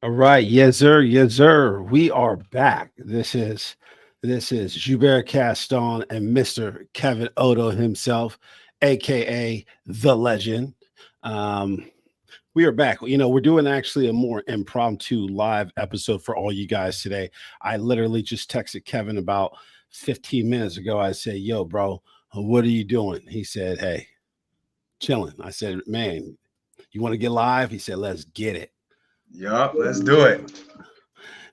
All right, yes sir, yes sir. We are back. This is Joubert Caston and Mr. Kevin Odo himself, aka the Legend. Um, we are back. We're doing actually a more impromptu live episode for all you guys today. I literally just texted Kevin about 15 minutes ago. I said, "Yo, bro, what are you doing?" He said, "Hey, chilling." I said, "Man, you want to get live?" He said, "Let's get it." Yup, let's do it.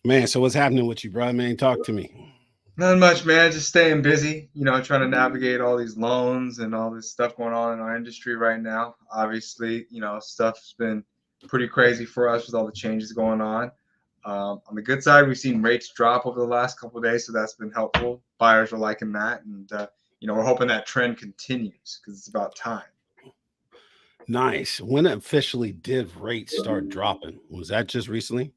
Man, so what's happening with you, bro? Man, talk to me. Not much, man. Just staying busy, trying to navigate all these loans and all this stuff going on in our industry right now. Obviously, stuff's been pretty crazy for us with all the changes going on. On the good side, we've seen rates drop over the last couple of days, so that's been helpful. Buyers are liking that, and we're hoping that trend continues because it's about time. Nice. When officially did rates start dropping? Was that just recently?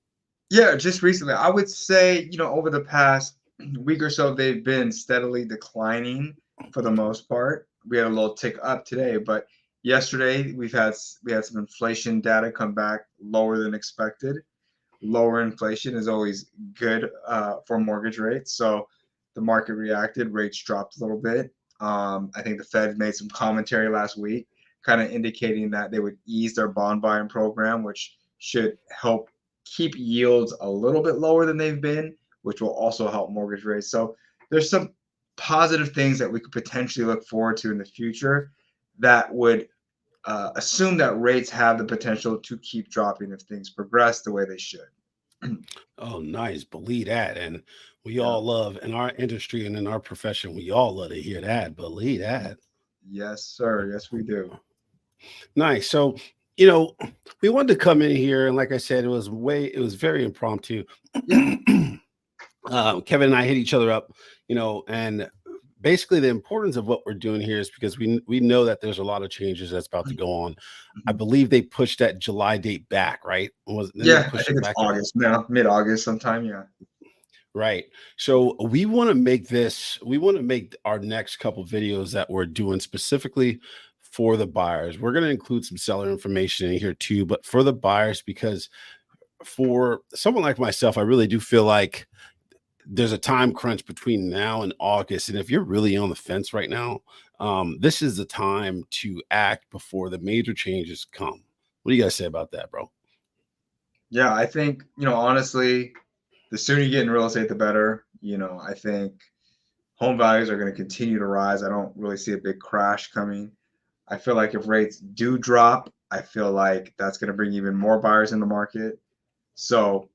Yeah, just recently, I would say, over the past week or so, they've been steadily declining for the most part. We had a little tick up today, but yesterday we had some inflation data come back lower than expected. Lower inflation is always good for mortgage rates, so the market reacted. Rates dropped a little bit. I think the Fed made some commentary last week, kind of indicating that they would ease their bond buying program, which should help keep yields a little bit lower than they've been, which will also help mortgage rates. So there's some positive things that we could potentially look forward to in the future that would assume that rates have the potential to keep dropping if things progress the way they should. Oh, nice. Believe that. And we Yeah. all love in our industry and in our profession, we all love to hear that. Believe that. Yes, sir. Yes, we do. Nice. So, you know, we wanted to come in here, and like I said, it was very impromptu. Yeah. Kevin and I hit each other up, and basically the importance of what we're doing here is because we know that there's a lot of changes that's about to go on. I Mhm. believe they pushed that July date back, right? Was then they Yeah, I pushed think it it's back. August now, mid-August sometime. Yeah. Right. So we want to make our next couple videos that we're doing specifically for the buyers. We're going to include some seller information in here too, but for the buyers, because for someone like myself, I really do feel like there's a time crunch between now and August. And if you're really on the fence right now, this is the time to act before the major changes come. What do you guys say about that, bro? Yeah, I think, honestly, the sooner you get in real estate, the better. I think home values are going to continue to rise. I don't really see a big crash coming. I feel like if rates do drop, I feel like that's going to bring even more buyers in the market. So,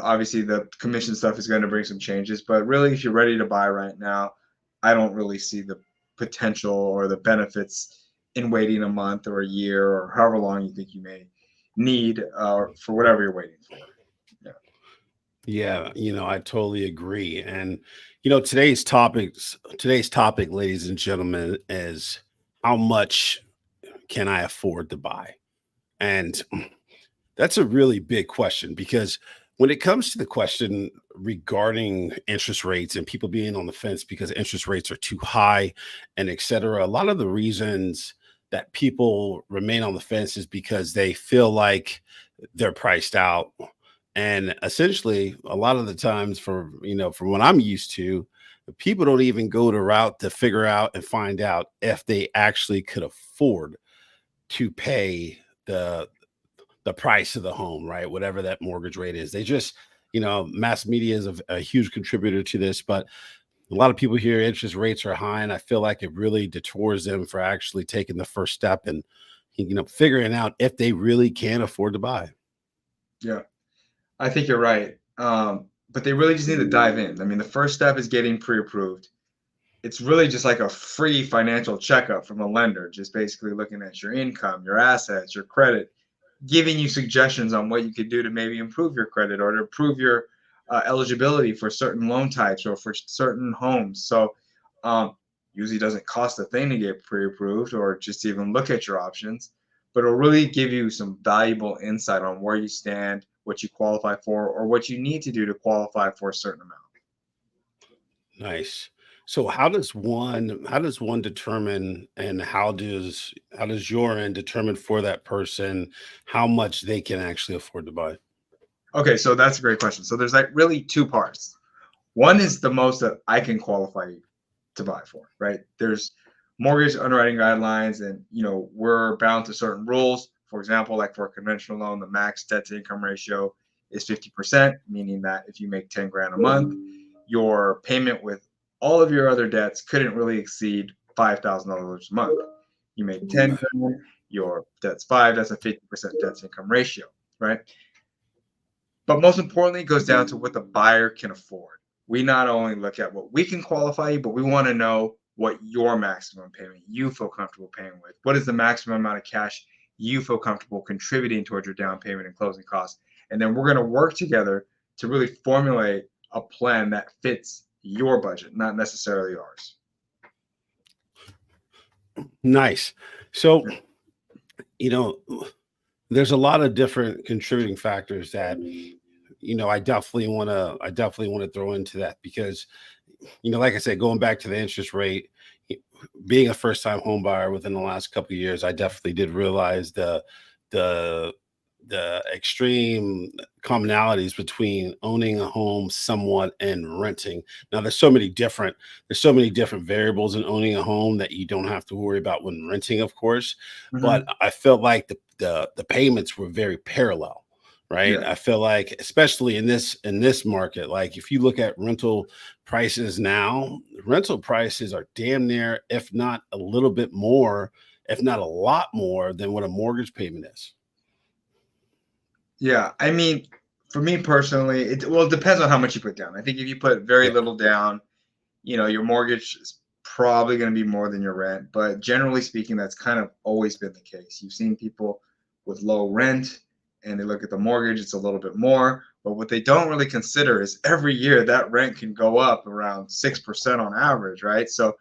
obviously the commission stuff is going to bring some changes, but really, if you're ready to buy right now, I don't really see the potential or the benefits in waiting a month or a year or however long you think you may need for whatever you're waiting for. Yeah. Yeah, I totally agree. And today's topic, ladies and gentlemen, is how much can I afford to buy? And that's a really big question because when it comes to the question regarding interest rates and people being on the fence because interest rates are too high and et cetera, a lot of the reasons that people remain on the fence is because they feel like they're priced out. And essentially, a lot of the times, from what I'm used to, people don't even go the route to figure out and find out if they actually could afford to pay the the price of the home, right? Whatever that mortgage rate is. They just, mass media is a huge contributor to this, but a lot of people here, interest rates are high, and I feel like it really detours them for actually taking the first step and, figuring out if they really can afford to buy. Yeah. I think you're right. But they really just need to dive in. I mean, the first step is getting pre-approved. It's really just like a free financial checkup from a lender, just basically looking at your income, your assets, your credit, giving you suggestions on what you could do to maybe improve your credit or to improve your eligibility for certain loan types or for certain homes. So um, usually doesn't cost a thing to get pre-approved or just even look at your options, but it'll really give you some valuable insight on where you stand, what you qualify for, or what you need to do to qualify for a certain amount. Nice. So how does one determine, and how does your end determine for that person how much they can actually afford to buy? Okay, so that's a great question. So there's like really two parts. One is the most that I can qualify to buy for, right? There's mortgage underwriting guidelines, and we're bound to certain rules. For example, like for a conventional loan, the max debt to income ratio is 50%, meaning that if you make 10 grand a month, your payment with all of your other debts couldn't really exceed $5,000 a month. You make 10 grand, your debt's five, that's a 50% debt to income ratio, right? But most importantly, it goes down to what the buyer can afford. We not only look at what we can qualify you, but we want to know what your maximum payment you feel comfortable paying with. What is the maximum amount of cash you feel comfortable contributing towards your down payment and closing costs? And then we're going to work together to really formulate a plan that fits your budget, not necessarily ours. Nice. So, you know, there's a lot of different contributing factors that I definitely want to throw into that because like I said, going back to the interest rate, being a first time home buyer within the last couple of years, I definitely did realize the the extreme commonalities between owning a home somewhat and renting. Now there's so many different variables in owning a home that you don't have to worry about when renting, of course. But Mm-hmm. I felt like the payments were very parallel. Right. Yeah. I feel like, especially in this market, like if you look at rental prices now, rental prices are damn near, if not a little bit more, if not a lot more than what a mortgage payment is. Yeah. I mean, for me personally, it depends on how much you put down. I think if you put very Yeah. little down, your mortgage is probably going to be more than your rent. But generally speaking, that's kind of always been the case. You've seen people with low rent and they look at the mortgage, it's a little bit more. But what they don't really consider is every year that rent can go up around 6% on average, right? So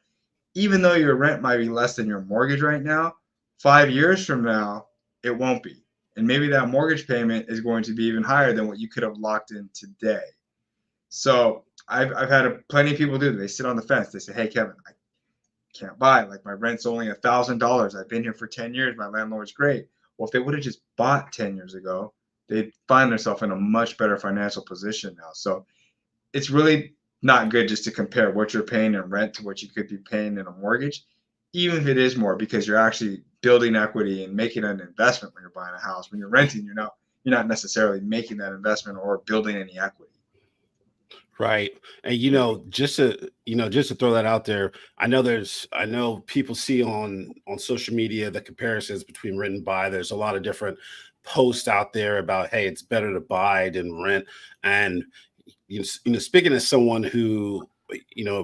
even though your rent might be less than your mortgage right now, 5 years from now, it won't be. And maybe that mortgage payment is going to be even higher than what you could have locked in today. So I've had plenty of people do. They sit on the fence. They say, "Hey, Kevin, I can't buy. Like my rent's only $1,000. I've been here for 10 years. My landlord's great." Well, if they would have just bought 10 years ago, they'd find themselves in a much better financial position now. So it's really not good just to compare what you're paying in rent to what you could be paying in a mortgage, even if it is more, because you're actually building equity and making an investment when you're buying a house. When you're renting, you're not necessarily making that investment or building any equity. Right. And just to throw that out there, I know people see on social media the comparisons between rent and buy. There's a lot of different posts out there about, hey, it's better to buy than rent. And speaking as someone who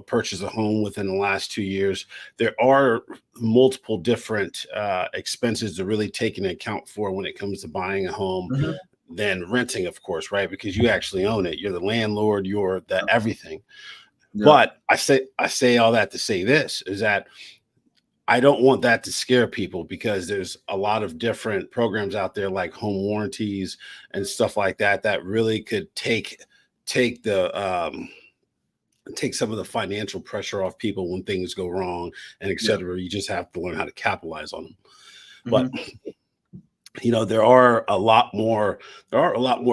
purchased a home within the last 2 years, there are multiple different expenses to really take into account for when it comes to buying a home Mhm. than renting, of course, right? Because you actually own it. You're the landlord, you're the everything. Yeah, But I say all that to say this is that I don't want that to scare people because there's a lot of different programs out there like home warranties and stuff like that that really could take the take some of the financial pressure off people when things go wrong and et yeah. cetera. You just have to learn how to capitalize on them. But Mhm. there are a lot more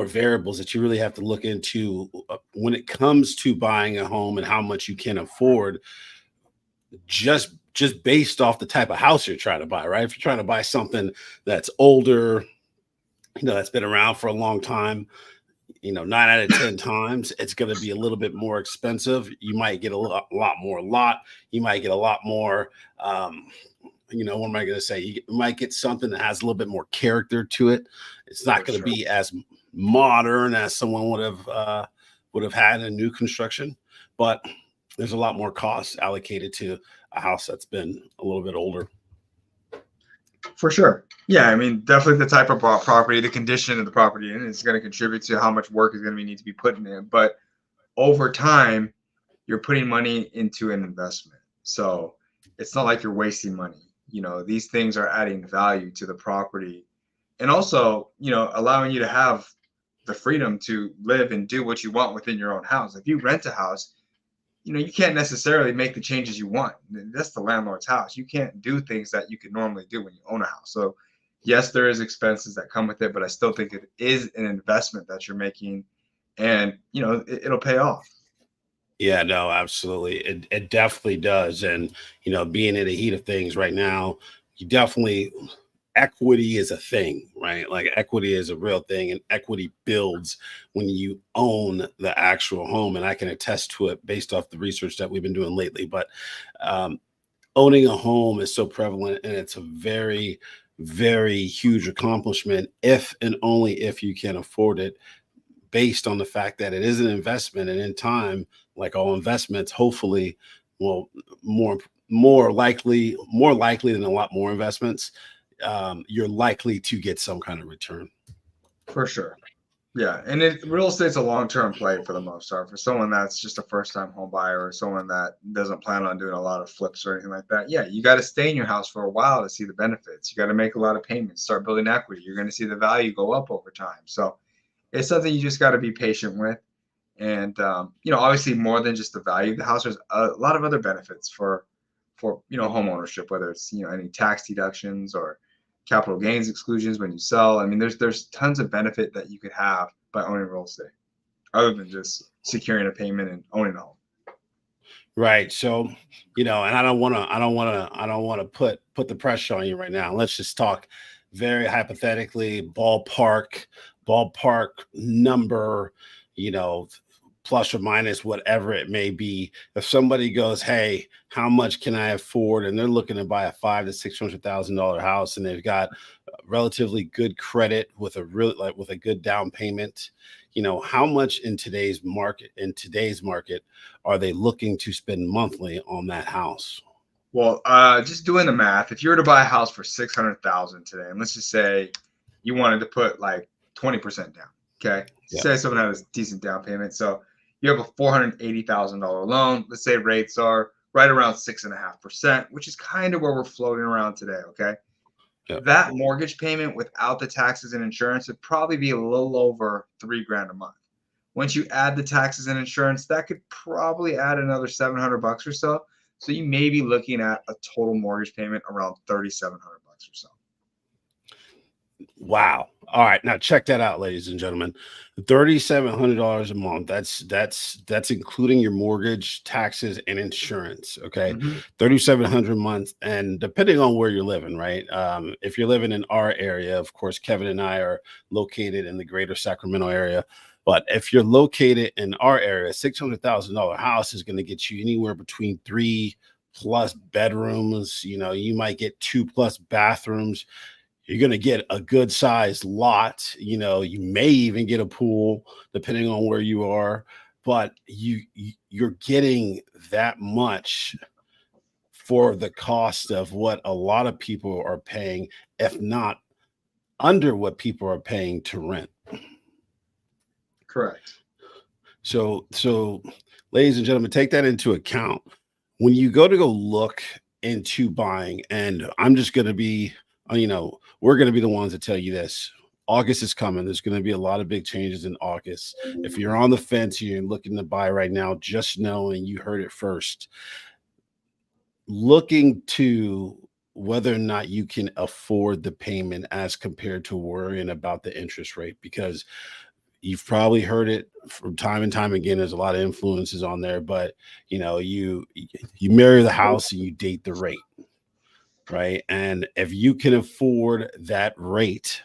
variables that you really have to look into when it comes to buying a home and how much you can afford, just based off the type of house you're trying to buy, right? If you're trying to buy something that's older, that's been around for a long time, 9 out of 10 times it's going to be a little bit more expensive. You might get a lot more lot. You might get a lot more. What am I going to say? You might get something that has a little bit more character to it. It's not For going to sure. be as modern as someone would have had in new construction, but there's a lot more costs allocated to a house that's been a little bit older. For sure. Yeah, I mean, definitely the type of property, the condition of the property, and it's going to contribute to how much work is going to need to be put in it. But over time, you're putting money into an investment. So it's not like you're wasting money. These things are adding value to the property and also, allowing you to have the freedom to live and do what you want within your own house. If you rent a house, you can't necessarily make the changes you want. That's the landlord's house. You can't do things that you could normally do when you own a house. So Yes, there is expenses that come with it, but I still think it is an investment that you're making, and it'll pay off. Yeah, no, absolutely. It definitely does. And, being in the heat of things right now, you definitely equity is a thing, right? Like equity is a real thing, and equity builds when you own the actual home. And I can attest to it based off the research that we've been doing lately. But um, owning a home is so prevalent, and it's a very, very huge accomplishment if and only if you can afford it, based on the fact that it is an investment, and in time, like all investments, hopefully, well, more more likely than a lot more investments, you're likely to get some kind of return. For sure. Yeah, and real estate's a long-term play for the most part. For someone that's just a first-time home buyer or someone that doesn't plan on doing a lot of flips or anything like that, yeah, you got to stay in your house for a while to see the benefits. You got to make a lot of payments, start building equity. You're going to see the value go up over time. So it's something you just got to be patient with. And obviously, more than just the value of the house, there's a lot of other benefits for home ownership, whether it's any tax deductions or capital gains exclusions when you sell. I mean, there's tons of benefit that you could have by owning real estate, other than just securing a payment and owning a home. Right. So, and I don't want to put the pressure on you right now. Let's just talk very hypothetically, ballpark number, you know, plus or minus whatever it may be. If somebody goes, "Hey, how much can I afford?" and they're looking to buy a $500,000 to $600,000 house, and they've got relatively good credit with with a good down payment, how much in today's market are they looking to spend monthly on that house? Well, just doing the math, if you were to buy a house for 600,000 today, and let's just say you wanted to put like 20% down, okay? Yeah. Say someone has a decent down payment, so you have a $480,000 loan. Let's say rates are right around 6.5%, which is kind of where we're floating around today, okay? Yeah. That mortgage payment without the taxes and insurance would probably be a little over 3 grand a month. Once you add the taxes and insurance, that could probably add another 700 bucks or so. So you may be looking at a total mortgage payment around 3,700 bucks or so. Wow. All right. Now check that out, ladies and gentlemen. $3,700 a month. That's including your mortgage, taxes, and insurance. Okay. Mm-hmm. 3,700 a month. And depending on where you're living, right? If you're living in our area, of course, Kevin and I are located in the greater Sacramento area. But if you're located in our area, $600,000 house is going to get you anywhere between 3+ bedrooms. You might get 2+ bathrooms. You're going to get a good sized lot. You may even get a pool depending on where you are, but you're getting that much for the cost of what a lot of people are paying, if not under what people are paying to rent. Correct. So, ladies and gentlemen, take that into account when you go look into buying. And I'm just going to be, we're going to be the ones that tell you this. August is coming. There's going to be a lot of big changes in August. If you're on the fence here and looking to buy right now, just know, and you heard it first, looking to whether or not you can afford the payment as compared to worrying about the interest rate, because you've probably heard it from time and time again. There's a lot of influences on there, but you marry the house and you date the rate, right? And if you can afford that rate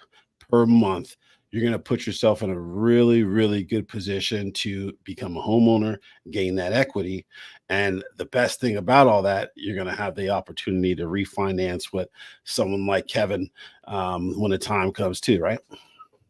per month, you're going to put yourself in a really, really good position to become a homeowner, gain that equity. And the best thing about all that, you're going to have the opportunity to refinance with someone like Kevin when the time comes too, right?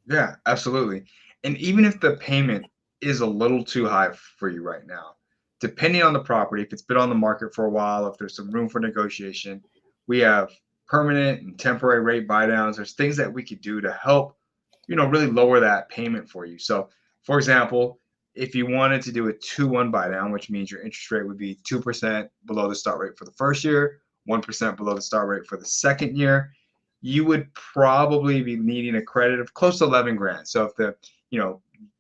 Yeah, absolutely. And even if the payment is a little too high for you right now, depending on the property, if it's been on the market for a while, if there's some room for negotiation, we have permanent and temporary rate buy downs. There's things that we could do to help, really lower that payment for you. So, for example, if you wanted to do a 2-1 buy down, which means your interest rate would be 2% below the start rate for the first year, 1% below the start rate for the second year, you would probably be needing a credit of close to 11 grand. So if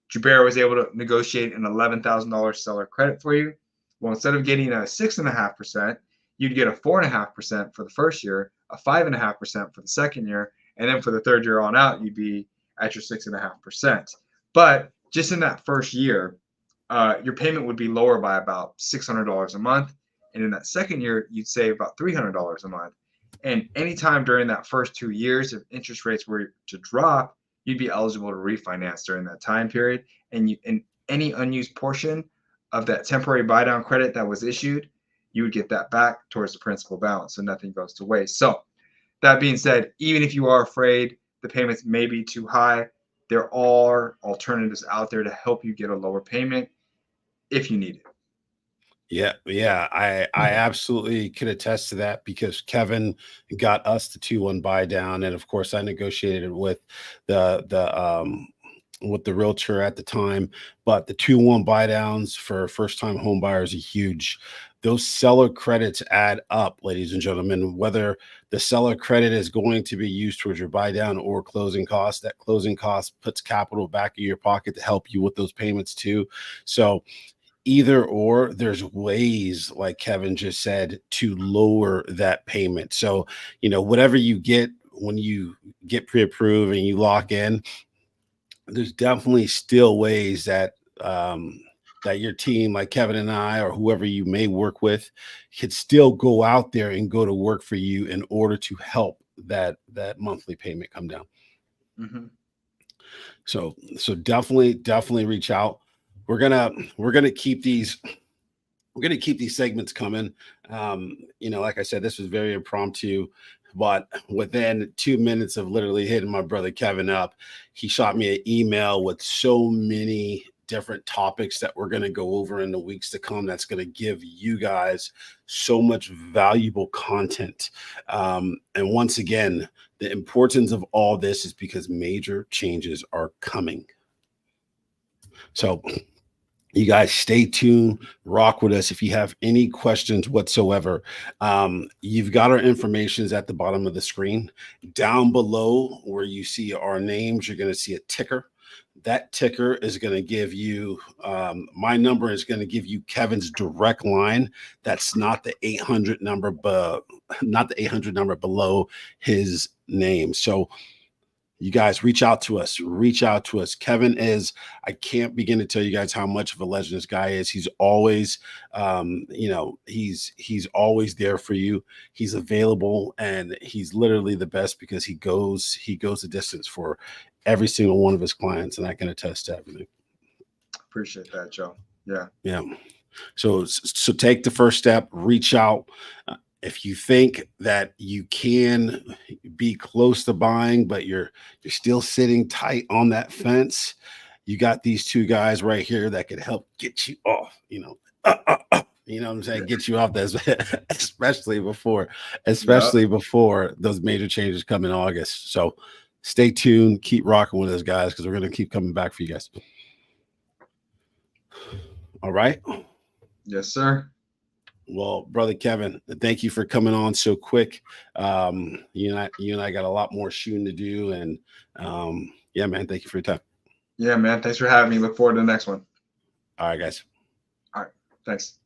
Jubera was able to negotiate an $11,000 seller credit for you, well, instead of getting a 6.5%, you'd get a 4.5% for the first year, a 5.5% for the second year, And then for the third year on out, you'd be at your 6.5%. But just in that first year, your payment would be lower by about $600 a month. And in that second year, you'd save about $300 a month. And anytime during that first 2 years, if interest rates were to drop, you'd be eligible to refinance during that time period. And any unused portion of that temporary buy down credit that was issued, you would get that back towards the principal balance. So nothing goes to waste. So that being said, even if you are afraid the payments may be too high, there are alternatives out there to help you get a lower payment if you need it. Yeah. I absolutely could attest to that because Kevin got us the 2-1 buy down, and of course I negotiated with the realtor at the time. But the 2-1 buy downs for first time home buyers are huge. Those seller credits add up, ladies and gentlemen. Whether the seller credit is going to be used towards your buy down or closing costs, that closing cost puts capital back in your pocket to help you with those payments too. So either or, there's ways, like Kevin just said, to lower that payment. So, whatever you get when you get pre-approved and you lock in, there's definitely still ways that that your team, like Kevin and I, or whoever you may work with, could still go out there and go to work for you in order to help that monthly payment come down. Mm-hmm. So definitely reach out. We're gonna keep these segments coming. Like I said, this was very impromptu, but within 2 minutes of literally hitting my brother Kevin up, he shot me an email with so many different topics that we're going to go over in the weeks to come. That's going to give you guys so much valuable content. And once again, the importance of all this is because major changes are coming. So you guys stay tuned, rock with us. If you have any questions whatsoever, you've got our information at the bottom of the screen. Down below where you see our names, you're going to see a ticker. That ticker is going to give you, my number is going to give you Kevin's direct line. That's not the 800 number, but not the 800 number below his name. So you guys reach out to us. Kevin is, I can't begin to tell you guys how much of a legend this guy is. He's always, he's always there for you. He's available, and he's literally the best because he goes the distance for every single one of his clients. And I can attest to everything. Appreciate that, Joe. Yeah. Yeah. So take the first step, reach out. If you think that you can be close to buying, but you're still sitting tight on that fence, you got these two guys right here that could help get you off, you know what I'm saying? Get you off that, especially before those major changes come in August. So stay tuned, keep rocking with us, guys, because we're going to keep coming back for you guys. All right. Yes, sir. Well, brother Kevin, thank you for coming on so quick. You and I got a lot more shooting to do, and yeah, man, thank you for your time. Yeah, man. Thanks for having me. Look forward to the next one. All right, guys. All right. Thanks.